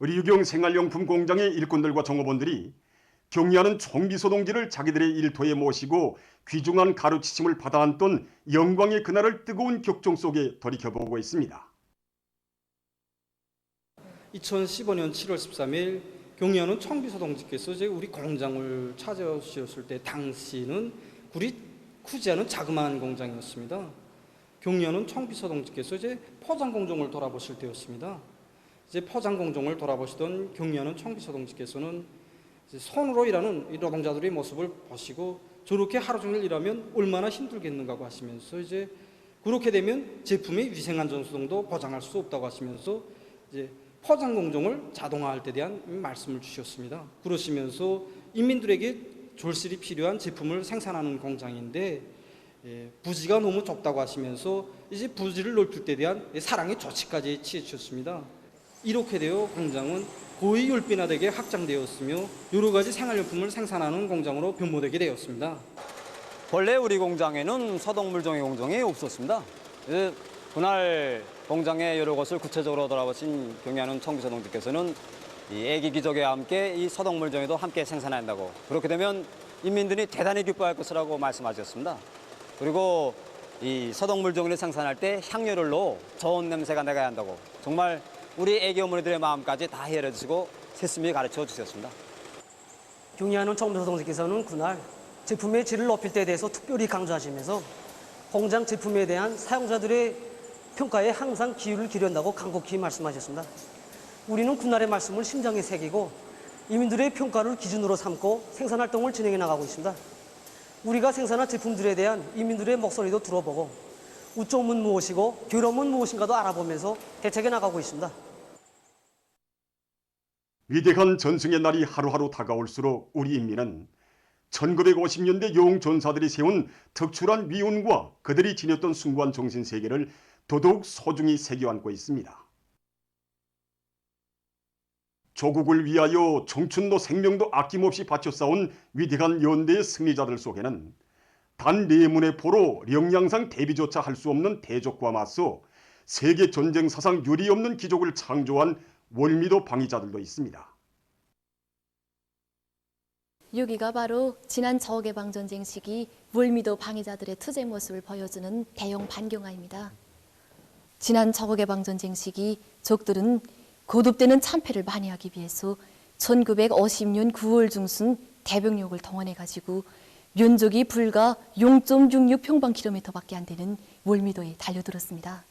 의료경 생활용품 공장의 일꾼들과 종업원들이 경리하는 총비소동지를 자기들의 일터에 모시고 귀중한 가르치심을 받아안던 영광의 그날을 뜨거운 격정 속에 돌이켜보고 있습니다. 2015년 7월 13일 경리하는 총비소동지께서 우리 공장을 찾아오셨을 때 당시는 크지 않은 자그마한 공장이었습니다. 경리하는 총비소동지께서 포장 공정을 돌아보실 때였습니다. 포장 공정을 돌아보시던 경리하는 총비소동지께서는 손으로 일하는 이 노동자들의 모습을 보시고 저렇게 하루 종일 일하면 얼마나 힘들겠는가 하시면서 그렇게 되면 제품의 위생안전성도 보장할 수 없다고 하시면서 포장 공정을 자동화할 때 대한 말씀을 주셨습니다. 그러시면서 인민들에게 졸실이 필요한 제품을 생산하는 공장인데 부지가 너무 좁다고 하시면서 부지를 넓힐 때 대한 사랑의 조치까지 취해 주셨습니다. 이렇게 되어 공장은 거의 10배나 되게 확장되었으며 여러 가지 생활용품을 생산하는 공장으로 변모되게 되었습니다. 원래 우리 공장에는 서동물종의 공정이 없었습니다. 그날 공장의 여러 것을 구체적으로 돌아보신 경리하는 총비소동지께서는 이 애기 기적과 함께 이 서동물종에도 함께 생산해야 한다고, 그렇게 되면 인민들이 대단히 기뻐할 것이라고 말씀하셨습니다. 그리고 이 서동물종을 생산할 때 향료를로 좋은 냄새가 나가야 한다고, 정말 우리 애기 어머니들의 마음까지 다 헤아려 주시고 세심히 가르쳐 주셨습니다. 경리하는 총비소동지께서는 그날 제품의 질을 높일 때에 대해서 특별히 강조하시면서 공장 제품에 대한 사용자들의 평가에 항상 기울을 기른다고 간곡히 말씀하셨습니다. 우리는 그날의 말씀을 심장에 새기고 이민들의 평가를 기준으로 삼고 생산활동을 진행해 나가고 있습니다. 우리가 생산한 제품들에 대한 이민들의 목소리도 들어보고 우점은 무엇이고 괴로움은 무엇인가도 알아보면서 대책해 나가고 있습니다. 위대한 전승의 날이 하루하루 다가올수록 우리 인민은 1950년대 용전사들이 세운 특출한 위운과 그들이 지녔던 숭고한 정신세계를 더더욱 소중히 새겨안고 있습니다. 조국을 위하여 청춘도 생명도 아낌없이 바쳐 싸운 위대한 연대의 승리자들 속에는 단 4문의 포로 영양상 대비조차 할 수 없는 대적과 맞서 세계 전쟁 사상 유례없는 기적을 창조한 월미도 방위자들도 있습니다. 여기가 바로 지난 저개방전쟁 시기 월미도 방위자들의 투쟁 모습을 보여주는 대형 반경화입니다. 지난 저개방전쟁 시기 적들은 거듭되는 참패를 만회하기 위해서 1950년 9월 중순 대병력을 동원해가지고 면적이 불과 0.66평방킬로미터밖에 안 되는 월미도에 달려들었습니다.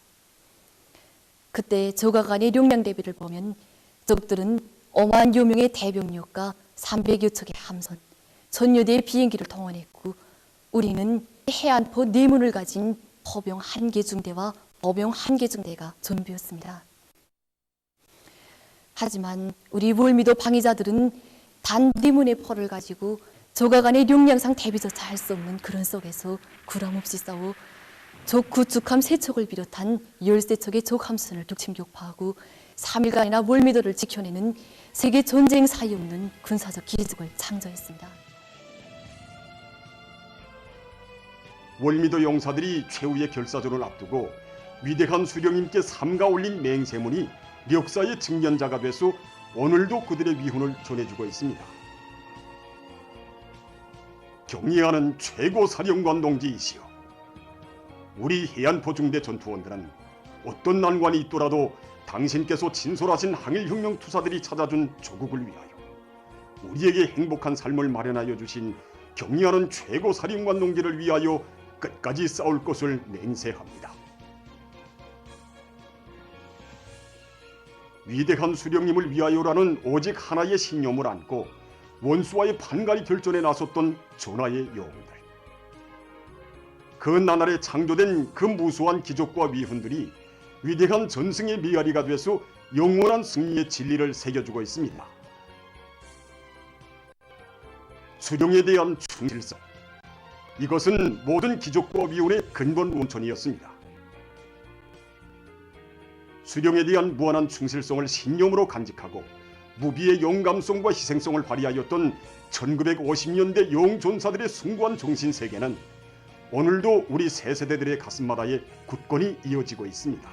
그때 적과 간의 용량 대비를 보면 적들은 어마한 요명의 대병력과 300여 척의 함선, 1000여 대의 비행기를 동원했고 우리는 해안포 4문을 가진 포병 1개 중대와 어병 1개 중대가 전부였습니다. 하지만 우리 월미도 방위자들은 단 4문의 포를 가지고 적과 간의 용량상 대비조차 할 수 없는 그런 속에서 구람없이 싸워 적 구축함 3척을 비롯한 13척의 적 함선을 격침격파하고 3일간이나 월미도를 지켜내는 세계 전쟁 사이 없는 군사적 기적을 창조했습니다. 월미도 용사들이 최후의 결사전을 앞두고 위대한 수령님께 삼가 올린 맹세문이 역사의 증언자가 돼서 오늘도 그들의 위훈을 전해주고 있습니다. 경리하는 최고 사령관 동지이시여, 우리 해안포 중대 전투원들은 어떤 난관이 있더라도 당신께서 진솔하신 항일혁명 투사들이 찾아준 조국을 위하여 우리에게 행복한 삶을 마련하여 주신 경리하는 최고 사령관 동지를 위하여 끝까지 싸울 것을 맹세합니다. 위대한 수령님을 위하여라는 오직 하나의 신념을 안고 원수와의 판가리 결전에 나섰던 전하의 영웅들. 그 나날에 창조된 그 무수한 기적과 위훈들이 위대한 전승의 메아리가 돼서 영원한 승리의 진리를 새겨주고 있습니다. 수령에 대한 충실성, 이것은 모든 기적과 위훈의 근본 원천이었습니다. 수령에 대한 무한한 충실성을 신념으로 간직하고 무비의 용감성과 희생성을 발휘하였던 1950년대 용전사들의 숭고한 정신세계는 오늘도 우리 새 세대들의 가슴마다에 굳건히 이어지고 있습니다.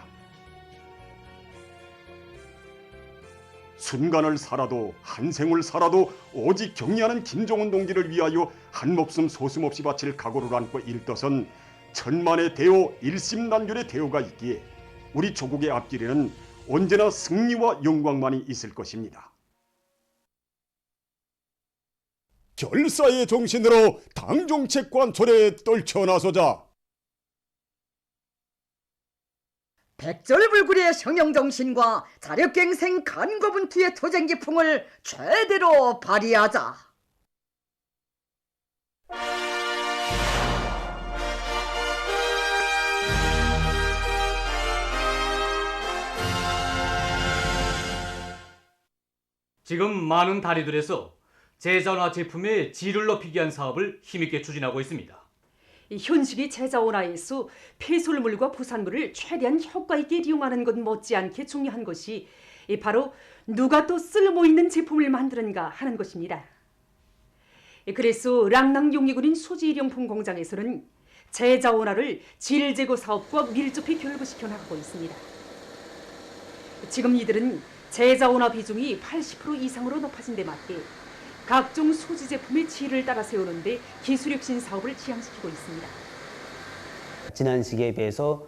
순간을 살아도 한 생을 살아도 오직 경의하는 김종훈 동지를 위하여 한 목숨 소슴없이 바칠 각오를 안고 일떠선 천만의 대호 일심단결의 대호가 있기에 우리 조국의 앞길에는 언제나 승리와 영광만이 있을 것입니다. 결사의 정신으로 당정책 관철에 떨쳐나서자. 백절불굴의 성형정신과 자력갱생 간거분투의 투쟁기풍을 최대로 발휘하자. 지금 많은 다리들에서 제자원화 제품의 질을 높이기 위한 사업을 힘있게 추진하고 있습니다. 현식이 제자원화에서 폐설물과 부산물을 최대한 효과 있게 이용하는 것 못지않게 중요한 것이 바로 누가 또 쓸모있는 제품을 만드는가 하는 것입니다. 그래서 랑낭 용의군인 수지일용품 공장에서는 제자원화를 질제고 사업과 밀접히 결부시켜 나가고 있습니다. 지금 이들은 제자원화 비중이 80% 이상으로 높아진 데 맞게 각종 소지 제품의 질을 따라 세우는데 기술혁신 사업을 지향시키고 있습니다. 지난 시기에 비해서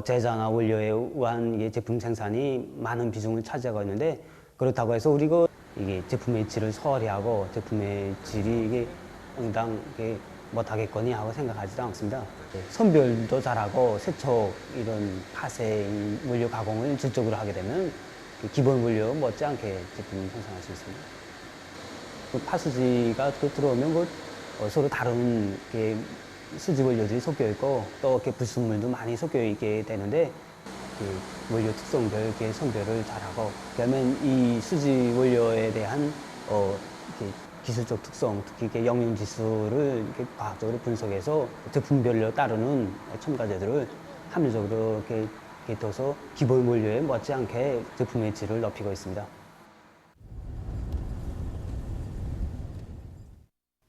제자나 원료에 의한 제품 생산이 많은 비중을 차지하고 있는데, 그렇다고 해서 우리가 이게 제품의 질을 소홀히 하고 제품의 질이 이게 응당 못하겠거니 하고 생각하지도 않습니다. 선별도 잘하고 세척 이런 파쇄 원료 가공을 질적으로 하게 되면 기본 원료 못지않게 제품을 생산할 수 있습니다. 파수지가 들어오면 서로 다른 수지 원료들이 섞여 있고 또 이렇게 불순물도 많이 섞여 있게 되는데 원료 특성별 선별을 잘하고, 그러면 이 수지 원료에 대한 기술적 특성, 특히 영양 지수를 과학적으로 분석해서 제품별로 따르는 첨가제들을 합리적으로 이렇게 둬서 기본 원료에 못지않게 제품의 질을 높이고 있습니다.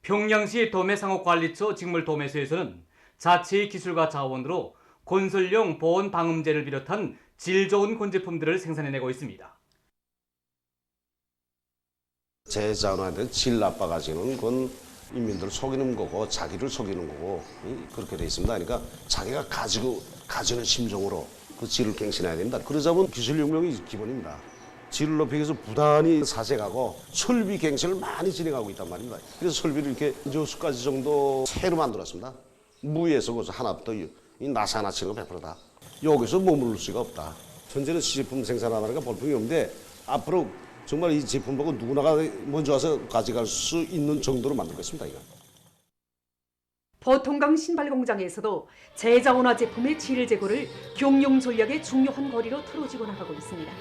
평양시 도매상업관리처 직물도매소에서는 자체의 기술과 자원으로 건설용 보온 방음제를 비롯한 질 좋은 건제품들을 생산해내고 있습니다. 제자원한테 질 나빠가지는 건 인민들을 속이는 거고 자기를 속이는 거고 그렇게 돼 있습니다. 그러니까 자기가 가지는 심정으로 그 질을 갱신해야 됩니다. 그러자면 기술혁명이 기본입니다. 질을 높이기 위해서 부단히 사색하고 설비 갱신을 많이 진행하고 있단 말입니다. 그래서 설비를 이렇게 6가지 정도 새로 만들었습니다. 무에서 그래서 하나부터 이 나사 하나치는 거 100%다. 여기서 머무를 수가 없다. 현재는 시제품 생산하다가 볼품이 없는데 앞으로 정말 이 제품 보고 누구나가 먼저 와서 가져갈 수 있는 정도로 만들겠습니다. 이거. 보통강 신발공장에서도 제자원화 제품의 질 제고를 경영 전략의 중요한 거리로 틀어지고 나가고 있습니다.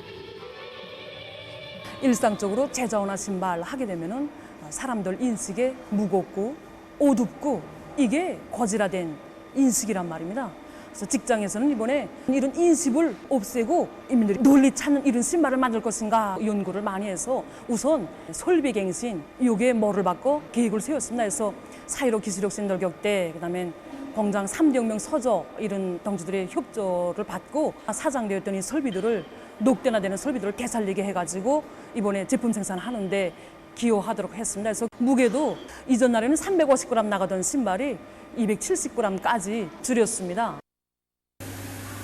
일상적으로 제자원화 신발 하게 되면은 사람들 인식에 무겁고 어둡고 이게 거짓화된 인식이란 말입니다. 그래서 직장에서는 이번에 이런 인식을 없애고 인민들이 논리 찾는 이런 신발을 만들 것인가 연구를 많이 해서 우선 설비갱신 요게 뭐를 받고 계획을 세웠습니다. 그래서 사이로 기술혁신 돌격대 그다음에 공장 3대 혁명 서저 이런 동지들의 협조를 받고 사장되었던 이 설비들을 녹대나되는 설비들을 되살리게 해가지고 이번에 제품 생산하는데 기여하도록 했습니다. 그래서 무게도 이전 날에는 350g 나가던 신발이 270g까지 줄였습니다.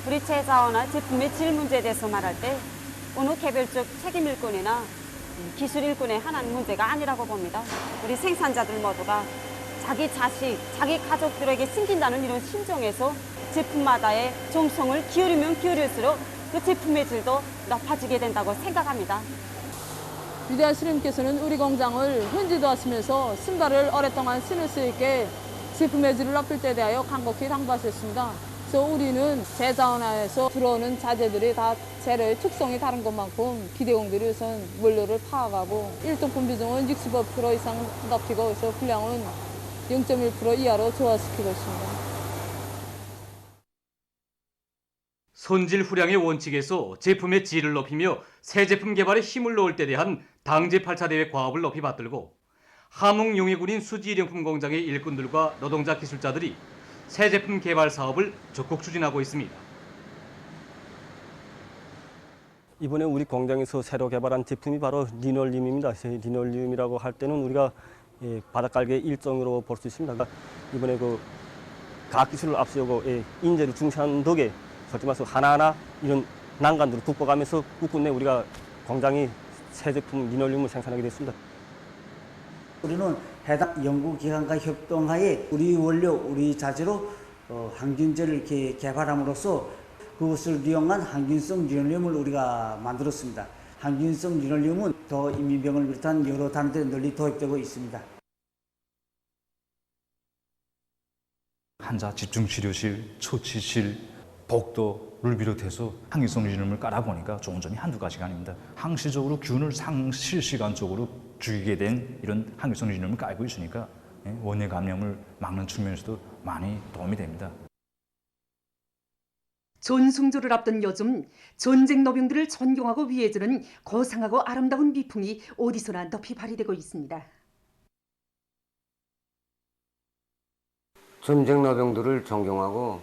우리 제자원화 제품의 질 문제에 대해서 말할 때 어느 개별적 책임 일꾼이나 기술 일꾼의 하나의 문제가 아니라고 봅니다. 우리 생산자들 모두가 자기 자식, 자기 가족들에게 숨긴다는 이런 심정에서 제품마다의 정성을 기울이면 기울일수록 그 제품의 질도 높아지게 된다고 생각합니다. 위대한 스님께서는 우리 공장을 현지도 하시면서 신발을 오랫동안 신을 수 있게 제품의 질을 높일 때 대하여 간곡히 당부하셨습니다. 그래서 우리는 제자원화에서 들어오는 자재들이 다 재료의 특성이 다른 것만큼 기대공들이 우선 원료를 파악하고 일등품 비중은 65% 이상 높이고 그래서 분량은 0.1% 이하로 저하시키고 있습니다. 손질 후량의 원칙에서 제품의 질을 높이며 새 제품 개발에 힘을 넣을 때 대한 당제 8차 대회 과업을 높이 받들고 함흥 용해군인 수지일용품 공장의 일꾼들과 노동자 기술자들이 새 제품 개발 사업을 적극 추진하고 있습니다. 이번에 우리 공장에서 새로 개발한 제품이 바로 리놀륨입니다. 리놀륨이라고 할 때는 우리가 바닷갈개 일종으로 볼 수 있습니다. 이번에 그 과학기술을 앞세우고 인재를 중시하는 덕에 솔직히 말해서 하나하나 이런 난관들을 극복하면서 국내 우리가 공장이 새 제품 리놀륨을 생산하게 됐습니다. 우리는 해당 연구기관과 협동하에 우리 원료, 우리 자재로 항균제를 이렇게 개발함으로써 그것을 이용한 항균성 리놀륨을 우리가 만들었습니다. 항균성 리놀륨은 더 인민병을 비롯한 여러 단체에 널리 도입되고 있습니다. 환자 집중치료실, 초치실, 복도를 비롯해서 항균성 리놀륨을 깔아보니까 좋은 점이 한두 가지가 아닙니다. 항시적으로 균을 실시간적으로 죽이게 된 이런 항균성 리놀륨을 깔고 있으니까 원예 감염을 막는 측면에서도 많이 도움이 됩니다. 존숭조를 앞둔 요즘 전쟁 노병들을 존경하고 위해주는 거상하고 아름다운 미풍이 어디서나 높이 발휘되고 있습니다. 전쟁 노병들을 존경하고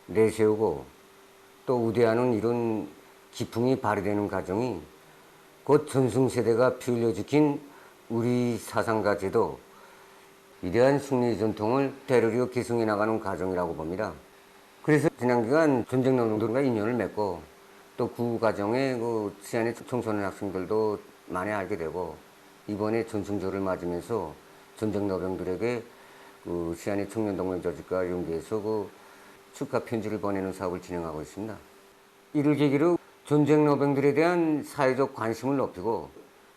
내세우고 또 우대하는 이런 기풍이 발휘되는 과정이 곧 전승세대가 피 흘려 지킨 우리 사상과 제도, 위대한 승리 전통을 대로리어 계승해 나가는 과정이라고 봅니다. 그래서 지난 기간 전쟁 노동들과 인연을 맺고 또 그 과정에 그 시안의 청소년 학생들도 많이 알게 되고 이번에 전승절을 맞으면서 전쟁 노병들에게 그 시안의 청년동맹 조직과 연계해서 그 축하 편지를 보내는 사업을 진행하고 있습니다. 이를 계기로 전쟁 노병들에 대한 사회적 관심을 높이고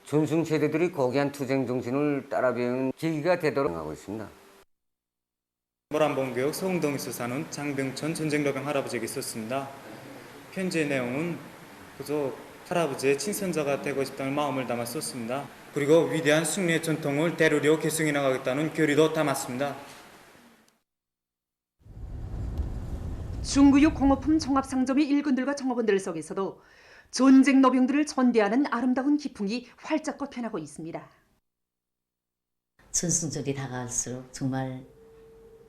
전승 세대들이 고귀한 투쟁 정신을 따라 배우는 계기가 되도록 하고 있습니다. 모란봉교육 서흥동에서 사는 장병천 전쟁노병 할아버지에게 썼습니다. 편지의 내용은 그저 할아버지의 친선자가 되고 싶다는 마음을 담아 썼습니다. 그리고 위대한 승리의 전통을 대로리어 계승해 나가겠다는 결의도 담았습니다. 중구육 공업품 종합상점의 일꾼들과 종업원들 속에서도 전쟁 노병들을 존대하는 아름다운 기풍이 활짝 꽃펴나고 있습니다. 전승절이 다가갈수록 정말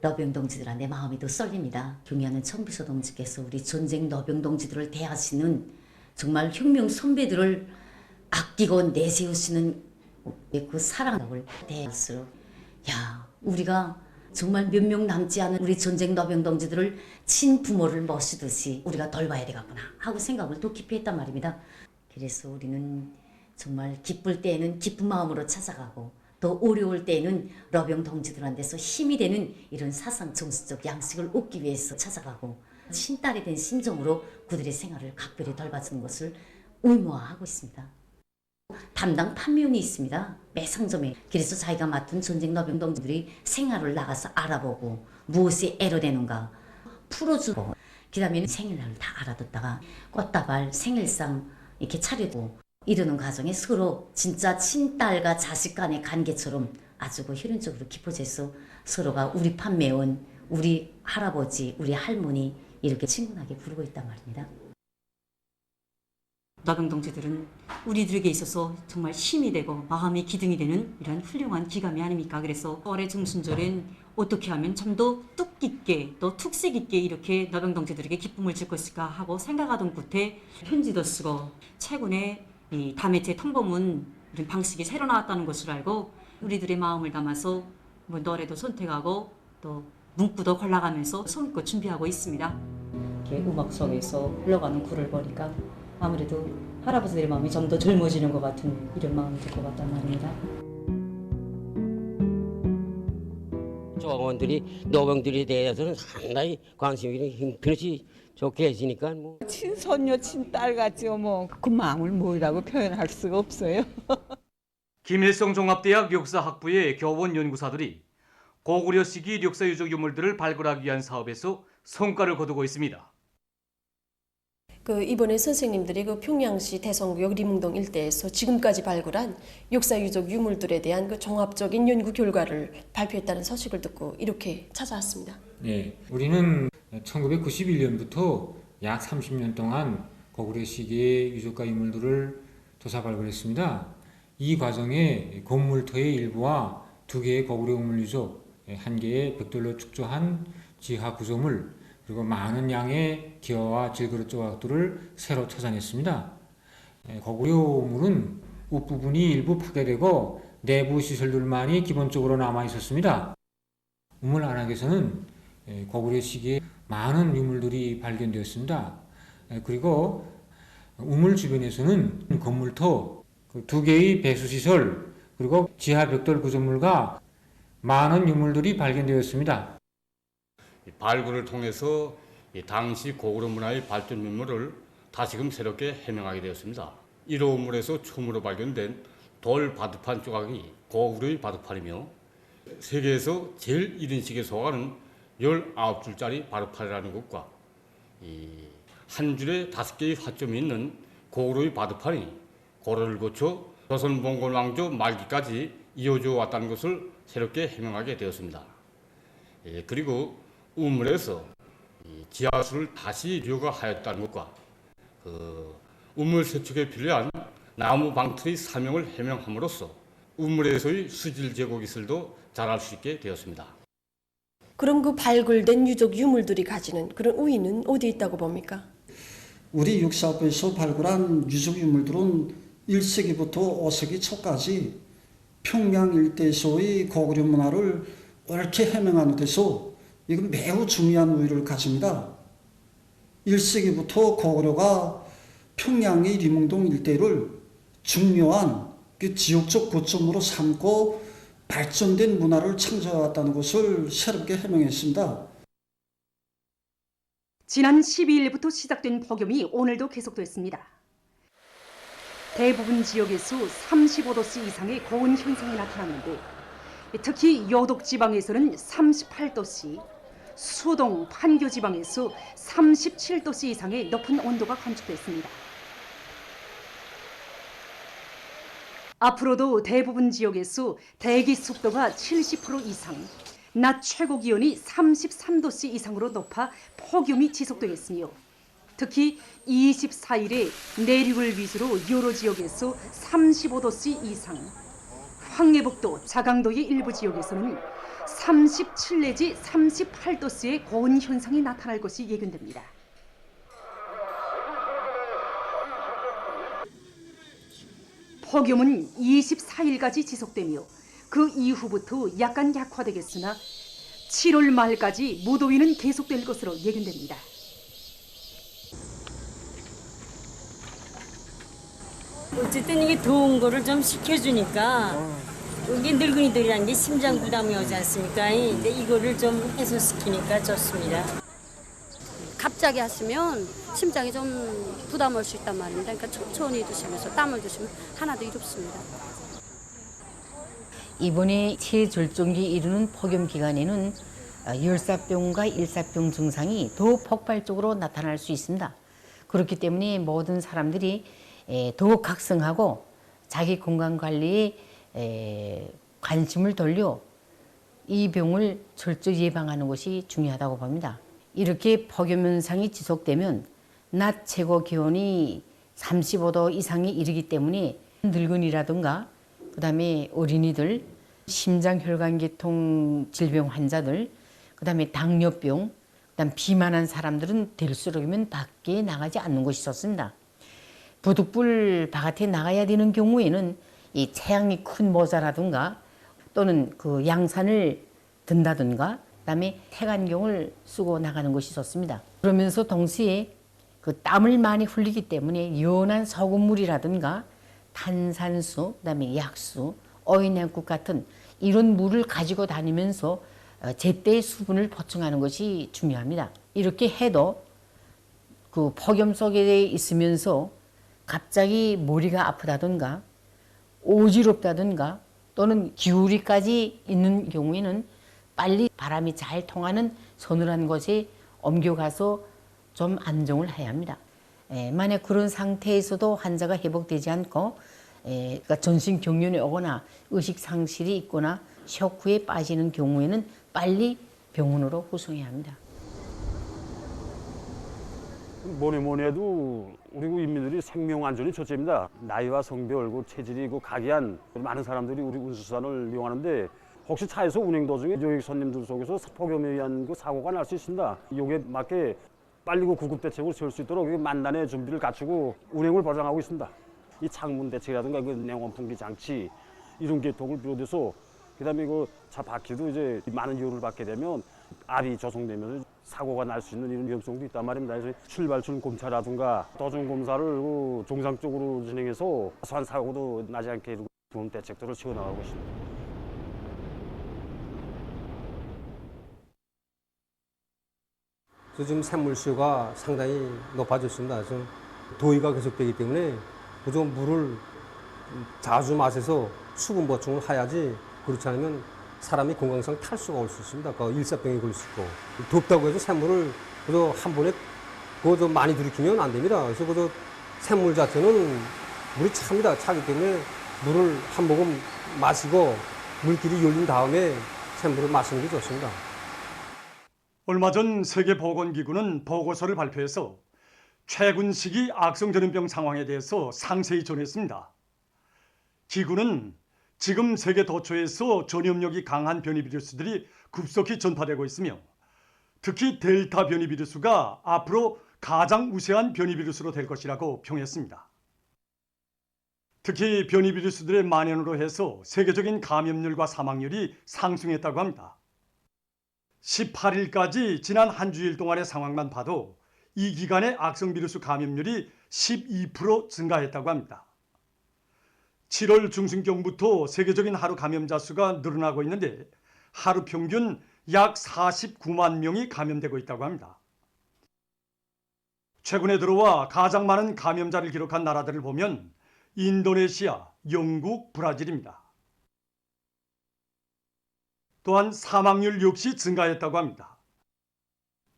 노병 동지들한테 마음이 더 쏠립니다. 경의하는 청비서 동지께서 우리 전쟁 노병 동지들을 대하시는 정말 혁명 선배들을 아끼고 내세우시는 그 사랑을 대할수록 야, 우리가 정말 몇 명 남지 않은 우리 전쟁 노병 동지들을 친부모를 모시듯이 우리가 돌봐야 되겠구나 하고 생각을 더 깊이 했단 말입니다. 그래서 우리는 정말 기쁠 때에는 기쁜 마음으로 찾아가고 또 어려울 때에는 노병 동지들한테서 힘이 되는 이런 사상 정신적 양식을 얻기 위해서 찾아가고 친딸이 된 심정으로 그들의 생활을 각별히 돌봐주는 것을 의무화하고 있습니다. 담당 판매원이 있습니다. 매 상점에. 그래서 자기가 맡은 전쟁 노병 동지들이 생활을 나가서 알아보고 무엇이 애로되는가 풀어주고 그 다음에는 생일날을 다 알아듣다가 꽃다발 생일상 이렇게 차리고 이러는 과정에 서로 진짜 친딸과 자식 간의 관계처럼 아주 혈연적으로 깊어져서 서로가 우리 판매원, 우리 할아버지, 우리 할머니 이렇게 친근하게 부르고 있단 말입니다. 노병 동지들은 우리들에게 있어서 정말 힘이 되고 마음의 기둥이 되는 이런 훌륭한 기감이 아닙니까? 그래서 올해 중순절엔 어떻게 하면 좀 더 뜻깊게 또 특색 있게 이렇게 노병 동지들에게 기쁨을 줄 것일까 하고 생각하던 끝에 편지도 쓰고 최근에 이 다매체 통보문 이런 방식이 새로 나왔다는 것을 알고 우리들의 마음을 담아서 뭐 노래도 선택하고 또 문구도 골라가면서 성의껏 준비하고 있습니다. 이렇게 음악 속에서 흘러가는 글을 보니까 아무래도 할아버지들의 마음이 좀 더 젊어지는 것 같은 이런 마음이 들 것 같단 말입니다. 조원들이 노병들에 대해서는 상당히 관심이 형편없이 좋게 해주니까 뭐 친손녀 친딸 같지요. 뭐 그 마음을 뭐라고 표현할 수가 없어요. 김일성 종합대학 역사학부의 교원 연구사들이 고구려 시기 역사 유적 유물들을 발굴하기 위한 사업에서 성과를 거두고 있습니다. 이번에 선생님들이 평양시 대성구역 리뭉동 일대에서 지금까지 발굴한 역사유적 유물들에 대한 종합적인 연구 결과를 발표했다는 소식을 듣고 이렇게 찾아왔습니다. 네, 우리는 1991년부터 약 30년 동안 고구려 시기의 유적과 유물들을 조사 발굴했습니다. 이 과정에 건물터의 일부와 2개의 고구려 우물 유적, 1개의 벽돌로 축조한 지하 구조물, 그리고 많은 양의 기와와 질그릇 조각들을 새로 찾아냈습니다. 거구려물은 윗부분이 일부 파괴되고 내부 시설들만이 기본적으로 남아 있었습니다. 우물 안악에서는 거구려 시기에 많은 유물들이 발견되었습니다. 그리고 우물 주변에서는 건물토, 2개의 배수시설, 그리고 지하 벽돌 구조물과 많은 유물들이 발견되었습니다. 발굴을 통해서 당시 고구려 문화의 발전 면모를 다시금 새롭게 해명하게 되었습니다. 1호 우물에서 처음으로 발견된 돌 바둑판 조각이 고구려의 바둑판이며 세계에서 제일 이른 시기에 속하는 19줄짜리 바둑판이라는 것과 한 줄에 5개의 화점이 있는 고구려의 바둑판이 고려를 거쳐 조선 봉건 왕조 말기까지 이어져 왔다는 것을 새롭게 해명하게 되었습니다. 그리고 우물에서 지하수를 다시 요가하였다는 것과 우물 세척에 필요한 나무 방틀의 사명을 해명함으로써 우물에서의 수질 제거 기술도 잘할 수 있게 되었습니다. 그럼 그 발굴된 유적 유물들이 가지는 그런 우위는 어디 있다고 봅니까? 우리 역사업에서 발굴한 유적 유물들은 1세기부터 5세기 초까지 평양 일대에서의 고구려 문화를 옳게 해명하는 데서 이건 매우 중요한 우위를 가집니다. 1세기부터 고구려가 평양의 리몽동 일대를 중요한 그 지역적 거점으로 삼고 발전된 문화를 창조해왔다는 것을 새롭게 해명했습니다. 지난 12일부터 시작된 폭염이 오늘도 계속됐습니다. 대부분 지역에서 35도씨 이상의 고온 현상이 나타났는데 특히 여독 지방에서는 38도씨, 수동, 판교 지방에서 37도씨 이상의 높은 온도가 관측됐습니다. 앞으로도 대부분 지역에서 대기 습도가 70% 이상, 낮 최고 기온이 33도씨 이상으로 높아 폭염이 지속되겠으며 특히 24일에 내륙을 위주로 여러 지역에서 35도씨 이상, 황해북도, 자강도의 일부 지역에서는 37 내지 38도씨의 고온 현상이 나타날 것이 예견됩니다. 폭염은 24일까지 지속되며 그 이후부터 약간 약화되겠으나 7월 말까지 무더위는 계속될 것으로 예견됩니다. 어쨌든 이게 더운 거를 좀 식혀주니까 여기 늙은이들이라는 게 심장 부담이 오지 않습니까? 근데 이거를 좀 해소시키니까 좋습니다. 갑자기 하시면 심장이 좀 부담 올 수 있단 말입니다. 그러니까 천천히 드시면서 땀을 드시면 하나도 이롭습니다. 이번에 최절정기 이르는 폭염 기간에는 열사병과 일사병 증상이 더욱 폭발적으로 나타날 수 있습니다. 그렇기 때문에 모든 사람들이 더욱 각성하고 자기 건강관리에 관심을 돌려 이 병을 철저히 예방하는 것이 중요하다고 봅니다. 이렇게 폭염 현상이 지속되면 낮 최고 기온이 35도 이상에 이르기 때문에 늙은이라든가 그다음에 어린이들, 심장혈관계통 질병 환자들, 그다음에 당뇨병, 그다음 비만한 사람들은 될수록이면 밖에 나가지 않는 것이 좋습니다. 부득불 바깥에 나가야 되는 경우에는 이 체향이 큰 모자라든가 또는 그 양산을 든다든가 그다음에 태간경을 쓰고 나가는 것이 좋습니다. 그러면서 동시에 그 땀을 많이 흘리기 때문에 연한 소금물이라든가 탄산수, 그다음에 약수, 어인양국 같은 이런 물을 가지고 다니면서 제때 수분을 보충하는 것이 중요합니다. 이렇게 해도 그 폭염 속에 있으면서 갑자기 머리가 아프다든가 어지럽다든가 또는 기울이까지 있는 경우에는 빨리 바람이 잘 통하는 서늘한 곳에 옮겨가서 좀 안정을 해야 합니다. 만약 그런 상태에서도 환자가 회복되지 않고 그러니까 전신경련이 오거나 의식상실이 있거나 쇼크에 빠지는 경우에는 빨리 병원으로 후송해야 합니다. 뭐니 해도 우리 인민들이 생명 안전이 첫째입니다. 나이와 성별, 그리고 체질이 각이한 많은 사람들이 우리 운수산을 이용하는데 혹시 차에서 운행 도중에 여객 손님들 속에서 폭염에 의한 그 사고가 날 수 있습니다. 이에 맞게 빨리 그 구급 대책을 세울 수 있도록 만단의 준비를 갖추고 운행을 보장하고 있습니다. 이 창문 대책이라든가 그 냉온 풍기 장치 이런 계통을 비롯해서 그다음에 그 차 바퀴도 이제 많은 이용을 받게 되면 압이 조성되면서 사고가 날 수 있는 이런 위험성도 있단 말입니다. 그래서 출발출 검사라든가 도중 검사를 그 정상적으로 진행해서 사소한 사고도 나지 않게 좋은 대책들을 세워나가고 있습니다. 지금 샘물수가 상당히 높아졌습니다. 지금 더위가 계속되기 때문에 무조건 물을 자주 마셔서 수분 보충을 해야지 그렇지 않으면 사람이 건강상 탈수가 올 수 있습니다. 그 일사병이 걸릴 수 있고 덥다고 해서 샘물을 그저 한 번에 그거 많이 들이키면 안 됩니다. 그래서 그저 샘물 자체는 물이 차입니다. 차기 때문에 물을 한 모금 마시고 물길이 열린 다음에 샘물을 마시는 게 좋습니다. 얼마 전 세계보건기구는 보고서를 발표해서 최근 시기 악성 전염병 상황에 대해서 상세히 전했습니다. 기구는 지금 세계 도처에서 전염력이 강한 변이 비루스들이 급속히 전파되고 있으며 특히 델타 변이 비루스가 앞으로 가장 우세한 변이 비루스로 될 것이라고 평했습니다. 특히 변이 비루스들의 만연으로 해서 세계적인 감염률과 사망률이 상승했다고 합니다. 18일까지 지난 한 주일 동안의 상황만 봐도 이 기간의 악성 비루스 감염률이 12% 증가했다고 합니다. 7월 중순경부터 세계적인 하루 감염자 수가 늘어나고 있는데 하루 평균 약 49만 명이 감염되고 있다고 합니다. 최근에 들어와 가장 많은 감염자를 기록한 나라들을 보면 인도네시아, 영국, 브라질입니다. 또한 사망률 역시 증가했다고 합니다.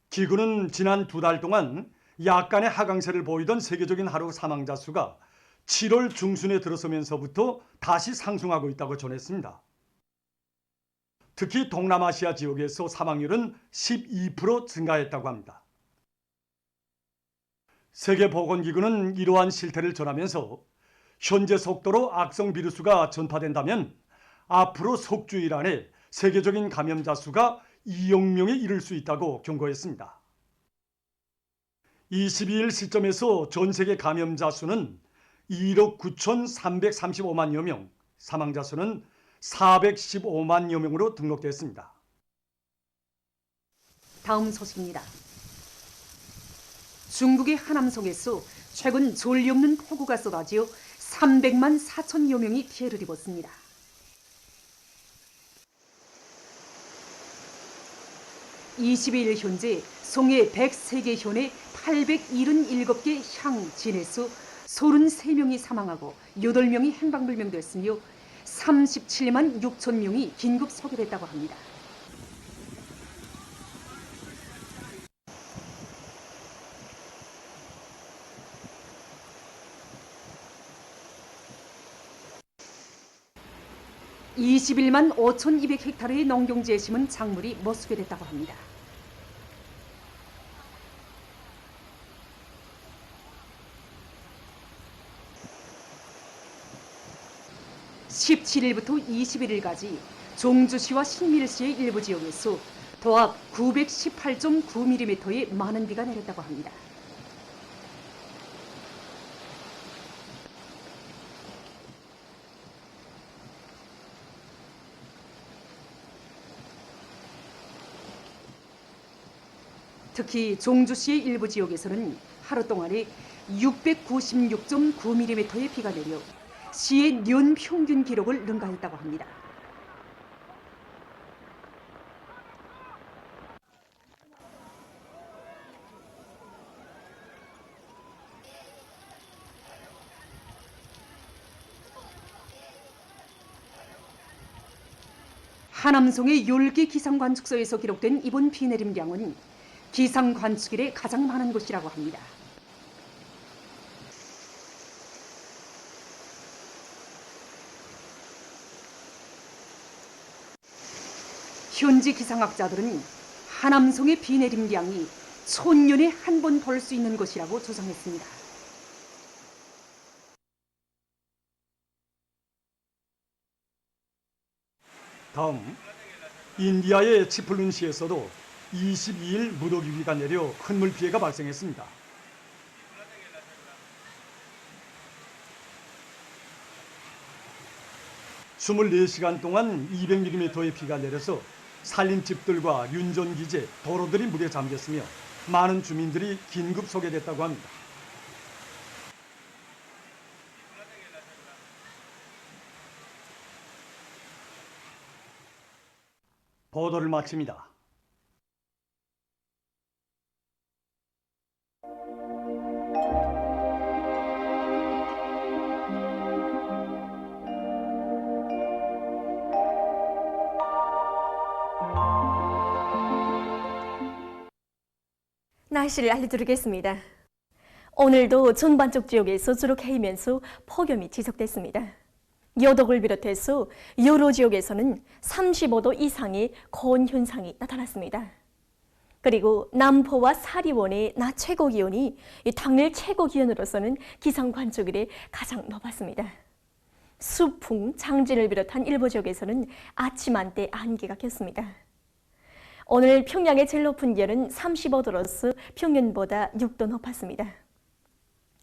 기구는 지난 2달 동안 약간의 하강세를 보이던 세계적인 하루 사망자 수가 7월 중순에 들어서면서부터 다시 상승하고 있다고 전했습니다. 특히 동남아시아 지역에서 사망률은 12% 증가했다고 합니다. 세계보건기구는 이러한 실태를 전하면서 현재 속도로 악성 비루스가 전파된다면 앞으로 석주일 안에 세계적인 감염자 수가 2억 명에 이를 수 있다고 경고했습니다. 22일 시점에서 전 세계 감염자 수는 1억 9,335만여 명, 사망자 수는 415만여 명으로 등록됐습니다. 다음 소식입니다. 중국의 하남성에서 최근 졸리 없는 폭우가 쏟아지어 300만 4천여 명이 피해를 입었습니다. 22일 현재 송해 103개 현에 877개 향 진해수 33명이 사망하고 8명이 행방불명됐으며 37만 6천 명이 긴급 소개됐다고 합니다. (21만 5,200헥타르의 농경지에 심은 작물이 못수게 됐다고 합니다. (17일부터 21일까지) 종주시와 신밀시의 일부 지역에서 도합 918.9mm의 많은 비가 내렸다고 합니다. 특히 종주시의 일부 지역에서는 하루 동안에 696.9mm의 비가 내려 시의 년 평균 기록을 능가했다고 합니다. 하남송의 10개 기상관측소에서 기록된 이번 비 내림량은 기상관측일에 가장 많은 곳이라고 합니다. 현지 기상학자들은 하남송의 비 내림량이 1000년에 한 번 볼 수 있는 것이라고 조성했습니다. 다음, 인디아의 치플룬시에서도 22일 무더기가 내려 큰 물 피해가 발생했습니다. 24시간 동안 200mm의 비가 내려서 산림집들과 윤전기재, 도로들이 물에 잠겼으며 많은 주민들이 긴급 소개됐다고 합니다. 보도를 마칩니다. 날씨를 알려드리겠습니다. 오늘도 전반적 지역에서 주로 개이면서 폭염이 지속됐습니다. 여덕을 비롯해서 여러 지역에서는 35도 이상의 고온 현상이 나타났습니다. 그리고 남포와 사리원의 낮 최고 기온이 당일 최고 기온으로서는 기상 관측 이래 가장 높았습니다. 수풍, 장진을 비롯한 일부 지역에서는 아침 한때 안개가 꼈습니다. 오늘 평양의 제일 높은 기온은 35도로서 평년보다 6도 높았습니다.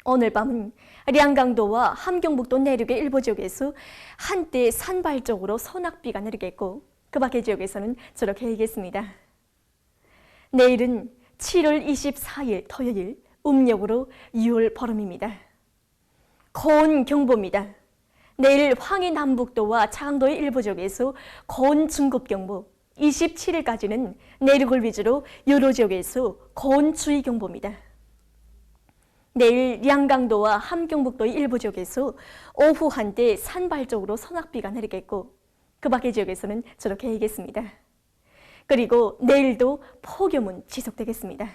오늘 밤은 량강도와 함경북도 내륙의 일부 지역에서 한때 산발적으로 소낙비가 내리겠고 그 밖의 지역에서는 저렇게 일겠습니다. 내일은 7월 24일 토요일 음력으로 6월 보름입니다. 고온 경보입니다. 내일 황해 남북도와 창도의 일부 지역에서 고온 중급경보, 27일까지는 내륙을 위주로 여러 지역에서 고온 주의 경보입니다. 내일 량강도와 함경북도의 일부 지역에서 오후 한때 산발적으로 소낙비가 내리겠고 그 밖의 지역에서는 저렇게 일겠습니다. 그리고 내일도 폭염은 지속되겠습니다.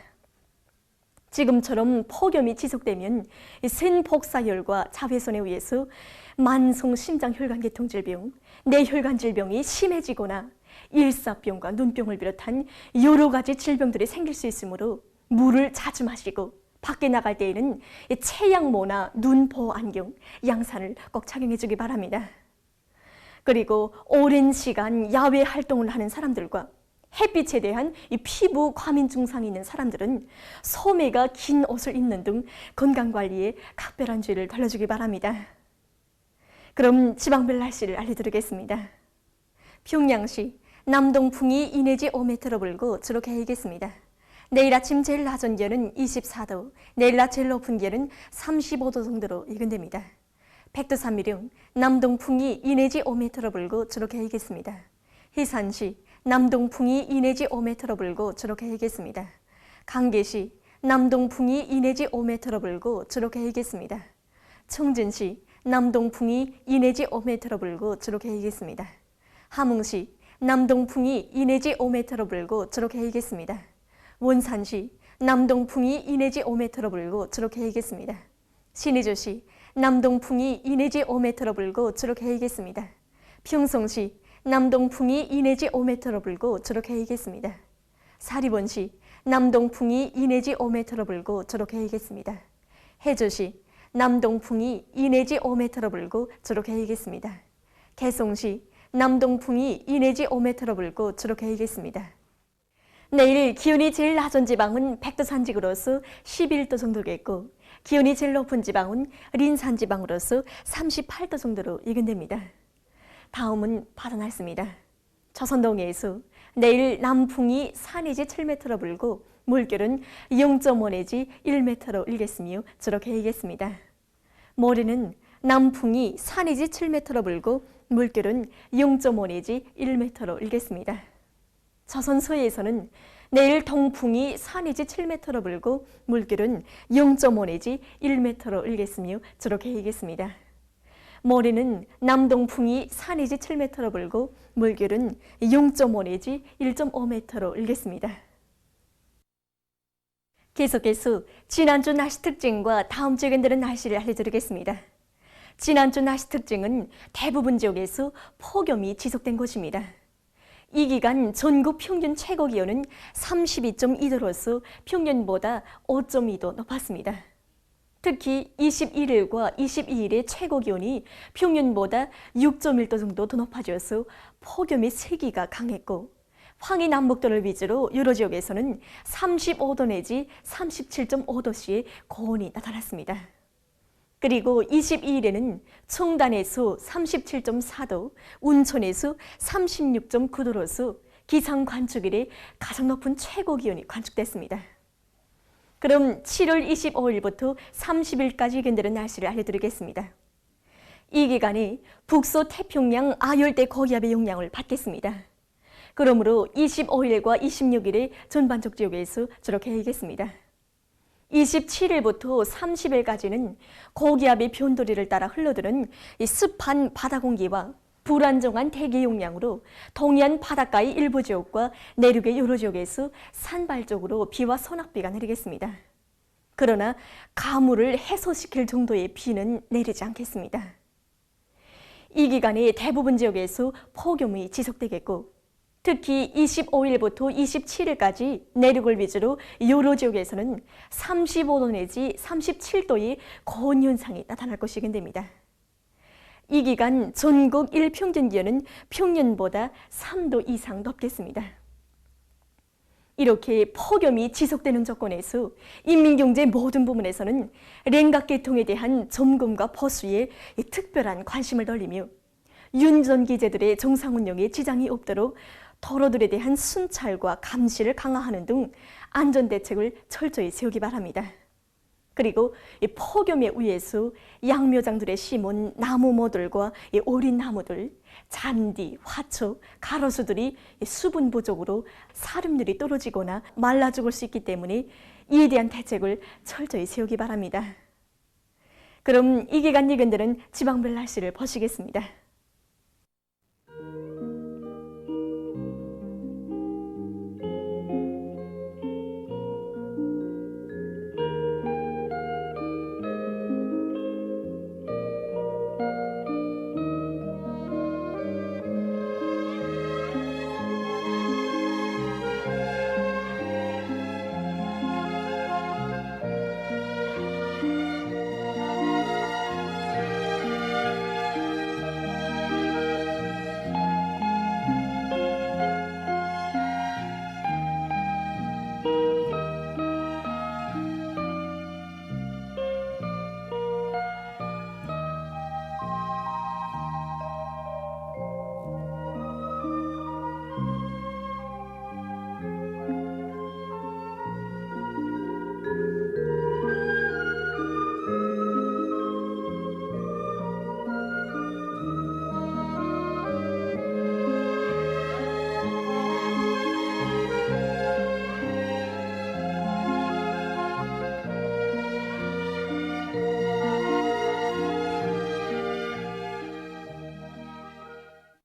지금처럼 폭염이 지속되면 생복사열과 자외선에 의해서 만성 심장혈관계통 질병, 뇌혈관 질병이 심해지거나 일사병과 눈병을 비롯한 여러 가지 질병들이 생길 수 있으므로 물을 자주 마시고 밖에 나갈 때에는 채양모나 눈보호 안경, 양산을 꼭 착용해 주기 바랍니다. 그리고 오랜 시간 야외 활동을 하는 사람들과 햇빛에 대한 이 피부 과민 증상이 있는 사람들은 소매가 긴 옷을 입는 등 건강관리에 각별한 주의를 돌려주기 바랍니다. 그럼 지방별 날씨를 알려드리겠습니다. 평양시 남동풍이 2 내지 5m 불고 주로 개이겠습니다. 내일 아침 제일 낮은 기온은 24도, 내일 낮 제일 높은 기온은 35도 정도로 예견됩니다. 백두산미령 남동풍이 2 내지 5m 불고 주로 개이겠습니다. 희산시 남동풍이 2 내지 5m 불고 주로 개이겠습니다. 강계시 남동풍이 2 내지 5m 불고 주로 개이겠습니다. 청진시 남동풍이 2 내지 5m 불고 주로 개이겠습니다. 함흥시 남동풍이 2 내지 5m 불고 주로 개이겠습니다. 원산시 남동풍이 2 내지 5m 불고 주로 개이겠습니다. 신의주시 남동풍이 2 내지 5m 불고 주로 개이겠습니다. 평성시 남동풍이 2 내지 5m 불고 주로 개이겠습니다. 사리본시 남동풍이 2 내지 5m 불고 주로 개이겠습니다. 해주시 남동풍이 2 내지 5m 불고 주로 개이겠습니다. 개송시 남동풍이 2 내지 5m 불고 주로 개이겠습니다. 내일 기온이 제일 낮은 지방은 백두산지구로서 11도 정도겠고 기온이 제일 높은 지방은 린산지방으로서 38도 정도로 예견됩니다. 다음은 바다 날씨입니다. 조선동해에서 내일 남풍이 4 내지 7m 불고 물결은 0.5 내지 1m로 일겠으며 저렇게 일겠습니다. 모레는 남풍이 4 내지 7m 불고 물결은 0.5 내지 1m로 일겠습니다. 조선 서해에서는 내일 동풍이 4 내지 7m로 불고 물결은 0.5 내지 1m로 일겠으며 저렇게 일겠습니다. 모레는 남동풍이 4 내지 7m로 불고 물결은 0.5 내지 1.5m로 일겠습니다. 계속해서 지난주 날씨 특징과 다음 주에 예견되는 날씨를 알려드리겠습니다. 지난주 날씨 특징은 대부분 지역에서 폭염이 지속된 곳입니다. 이 기간 전국 평균 최고 기온은 32.2도로서 평년보다 5.2도 높았습니다. 특히 21일과 22일의 최고 기온이 평년보다 6.1도 정도 더 높아져서 폭염의 세기가 강했고 황해 남북도를 위주로 여러 지역에서는 35도 내지 37.5도씨의 고온이 나타났습니다. 그리고 22일에는 청단에서 37.4도, 운천에서 36.9도로서 기상 관측 이래 가장 높은 최고 기온이 관측됐습니다. 그럼 7월 25일부터 30일까지 견디는 날씨를 알려드리겠습니다. 이 기간에 북서 태평양 아열대 고기압의 영향을 받겠습니다. 그러므로 25일과 26일에 전반적 지역에서 저렇게 해야겠습니다. 27일부터 30일까지는 고기압의 변도리를 따라 흘러드는 습한 바다 공기와 불안정한 대기 영향으로 동해안 바닷가의 일부 지역과 내륙의 여러 지역에서 산발적으로 비와 소낙비가 내리겠습니다. 그러나 가물을 해소시킬 정도의 비는 내리지 않겠습니다. 이 기간에 대부분 지역에서 폭염이 지속되겠고 특히 25일부터 27일까지 내륙을 위주로 여러 지역에서는 35도 내지 37도의 고온 현상이 나타날 것이 예견됩니다. 이 기간 전국 일평균 기온은 평년보다 3도 이상 높겠습니다. 이렇게 폭염이 지속되는 조건에서 인민경제 모든 부문에서는 냉각계통에 대한 점검과 보수에 특별한 관심을 돌리며 윤전기제들의 정상운영에 지장이 없도록 도로들에 대한 순찰과 감시를 강화하는 등 안전대책을 철저히 세우기 바랍니다. 그리고 이 폭염에 의해서 양묘장들에 심은 나무모들과 이 오린 나무들, 잔디, 화초, 가로수들이 수분 부족으로 사름률이 떨어지거나 말라 죽을 수 있기 때문에 이에 대한 대책을 철저히 세우기 바랍니다. 그럼 이 기간 예견되는 지방별 날씨를 보시겠습니다.